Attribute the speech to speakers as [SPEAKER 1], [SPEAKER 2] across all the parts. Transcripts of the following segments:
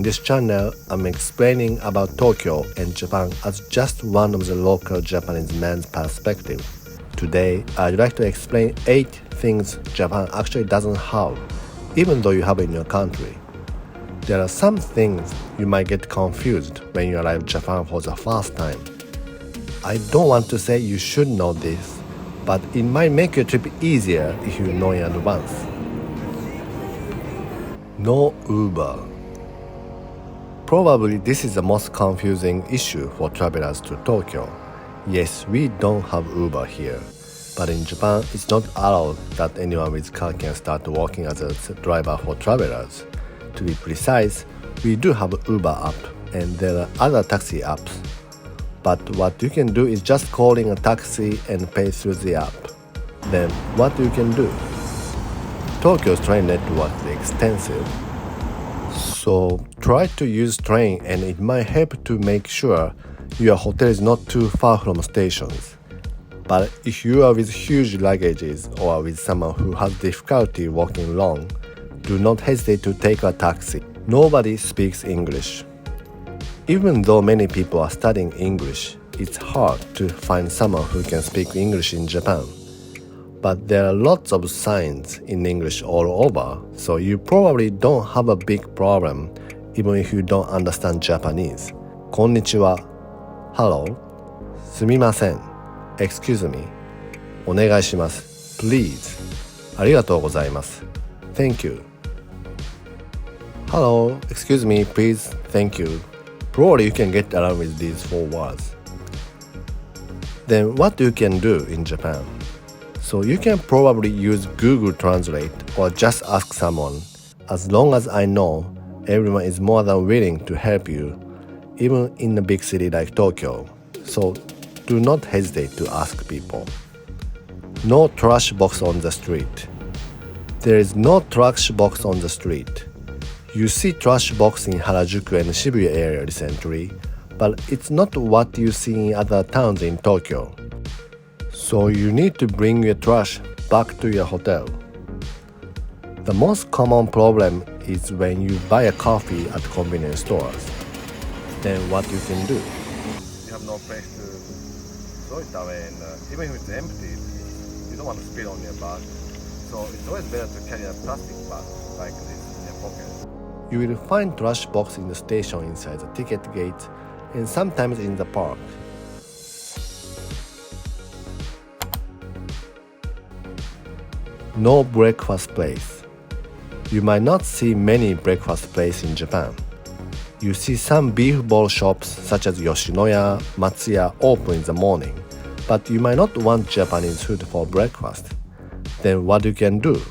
[SPEAKER 1] In this channel, I'm explaining about Tokyo and Japan as just one of the local Japanese man's perspective. Today, I'd like to explain 8 things Japan actually doesn't have, even though you have in your country. There are some things you might get confused when you arrive in Japan for the first time. I don't want to say you should know this, but it might make your trip easier if you know in advance. No Uber. Probably this is the most confusing issue for travelers to Tokyo. Yes, we don't have Uber here, but in Japan it's not allowed that anyone with car can start working as a driver for travelers. To be precise, we do have Uber app and there are other taxi apps. But what you can do is just calling a taxi and pay through the app. Then what you can do? Tokyo's train network is extensive. So try to use train and it might help to make sure your hotel is not too far from stations. But if you are with huge luggages or with someone who has difficulty walking long, do not hesitate to take a taxi. Nobody speaks English. Even though many people are studying English, it's hard to find someone who can speak English in Japan. But there are lots of signs in English all over, so you probably don't have a big problem even if you don't understand Japanese. こんにちは Hello すみません Excuse me お願いします Please ありがとうございます Thank you Hello Excuse me Please Thank you Probably you can get around with these 4 words. Then what you can do in Japan? So you can probably use Google Translate or just ask someone. As long as I know, everyone is more than willing to help you, even in a big city like Tokyo. So do not hesitate to ask people. No trash box on the street. There is no trash box on the street. You see trash box in Harajuku and Shibuya area recently, but it's not what you see in other towns in Tokyo. So you need to bring your trash back to your hotel. The most common problem is when you buy a coffee at convenience stores. Then what you can do? You have no place to throw it away, and even if it's empty, you don't want to spill on your bag. So it's always better to carry a plastic bag like this in your pocket. You will find trash box in the station inside the ticket gate and sometimes in the park. No breakfast place. You might not see many breakfast places in Japan. You see some beef bowl shops such as Yoshinoya, Matsuya open in the morning, but you might not want Japanese food for breakfast. Then what you can do?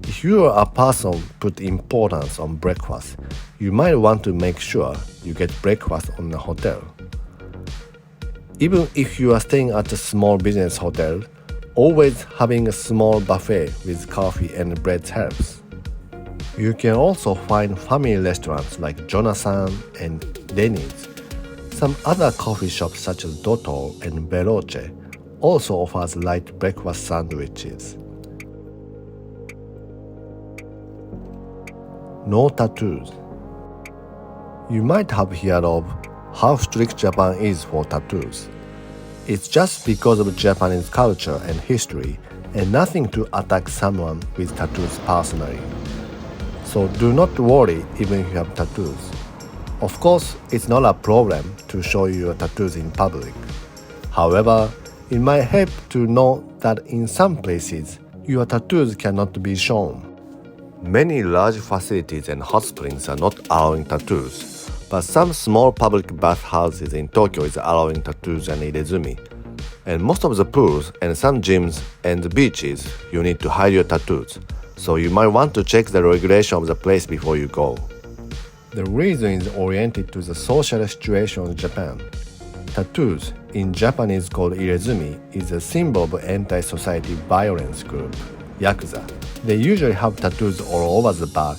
[SPEAKER 1] If you are a person put importance on breakfast, you might want to make sure you get breakfast on the hotel. Even if you are staying at a small business hotel, always having a small buffet with coffee and bread helps. You can also find family restaurants like Jonasan and Denny's. Some other coffee shops such as Dotto and Veloce also offers light breakfast sandwiches. No tattoos. You might have heard of how strict Japan is for tattoos. It's just because of Japanese culture and history and nothing to attack someone with tattoos personally. So do not worry even if you have tattoos. Of course, it's not a problem to show your tattoos in public. However, it might help to know that in some places, your tattoos cannot be shown. Many large facilities and hot springs are not allowing tattoos, but some small public bathhouses in Tokyo is allowing tattoos and irezumi. And most of the pools and some gyms and beaches, you need to hide your tattoos, so you might want to check the regulation of the place before you go. The reason is oriented to the social situation of Japan. Tattoos, in Japanese called irezumi, is a symbol of anti-society violence group, Yakuza. They usually have tattoos all over the back,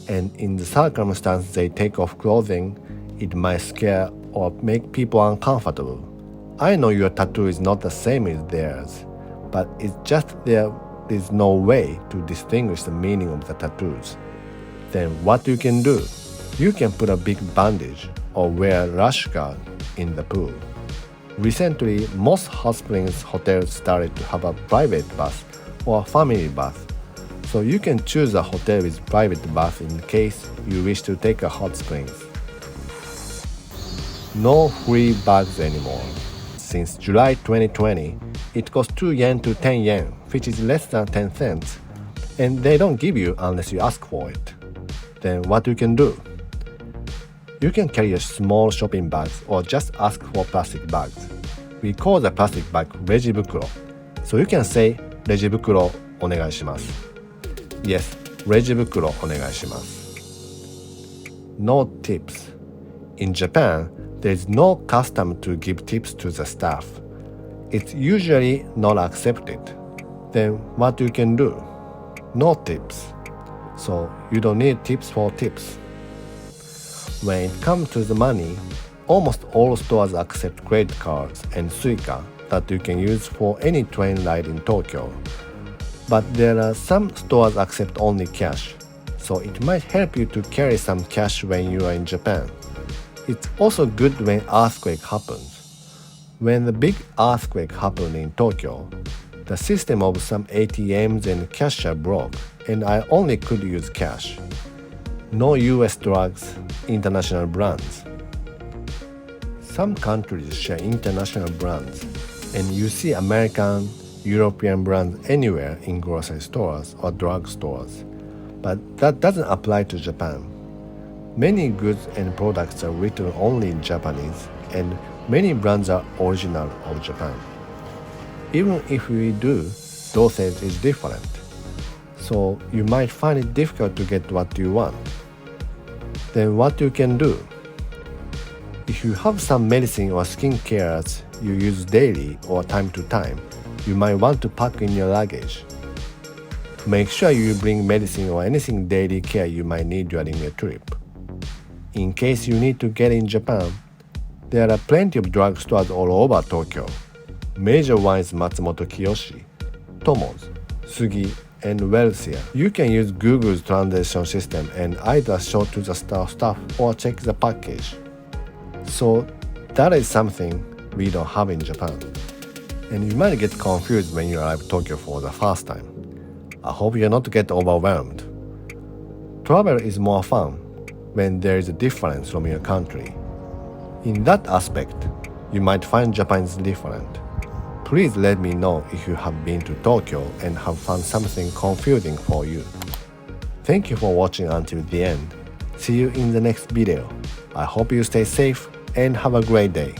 [SPEAKER 1] and in the circumstance they take off clothing, it might scare or make people uncomfortable. I know your tattoo is not the same as theirs, but it's just there there is no way to distinguish the meaning of the tattoos. Then what you can do? You can put a big bandage or wear rash guard in the pool. Recently, most hot springs hotels started to have a private bath or family bath, so you can choose a hotel with private bath in case you wish to take a hot springs. No free bags anymore. Since July 2020, it costs 2 yen to 10 yen, which is less than 10 cents, and they don't give you unless you ask for it. Then what you can do? You can carry a small shopping bag or just ask for plastic bags. We call the plastic bag レジ袋. So you can say レジ袋お願いします. Yes, レジ袋お願いします. No tips. In Japan, there is no custom to give tips to the staff. It's usually not accepted. Then what you can do? No tips. So you don't need tips for tips. When it comes to the money, almost all stores accept credit cards and Suica that you can use for any train ride in Tokyo. But there are some stores accept only cash, so it might help you to carry some cash when you are in Japan. It's also good when earthquake happens. When the big earthquake happened in Tokyo, the system of some ATMs and cashier broke, and I only could use cash. No US drugs, international brands. Some countries share international brands, and you see American, European brands anywhere in grocery stores or drug stores. But that doesn't apply to Japan. Many goods and products are written only in Japanese, and many brands are original of Japan. Even if we do, dosage is different. So you might find it difficult to get what you want. Then what you can do? If you have some medicine or skincare you use daily or time to time, you might want to pack in your luggage. Make sure you bring medicine or anything daily care you might need during your trip. In case you need to get in Japan, there are plenty of drugstores all over Tokyo. Major ones Matsumoto Kiyoshi, Tomo's, Sugi, and Welsia. You can use Google's translation system and either show to the store staff or check the package. So that is something we don't have in Japan. And you might get confused when you arrive Tokyo for the first time. I hope you not get overwhelmed. Travel is more fun when there is a difference from your country. In that aspect, you might find Japan is different. Please let me know if you have been to Tokyo and have found something confusing for you. Thank you for watching until the end. See you in the next video. I hope you stay safe and have a great day.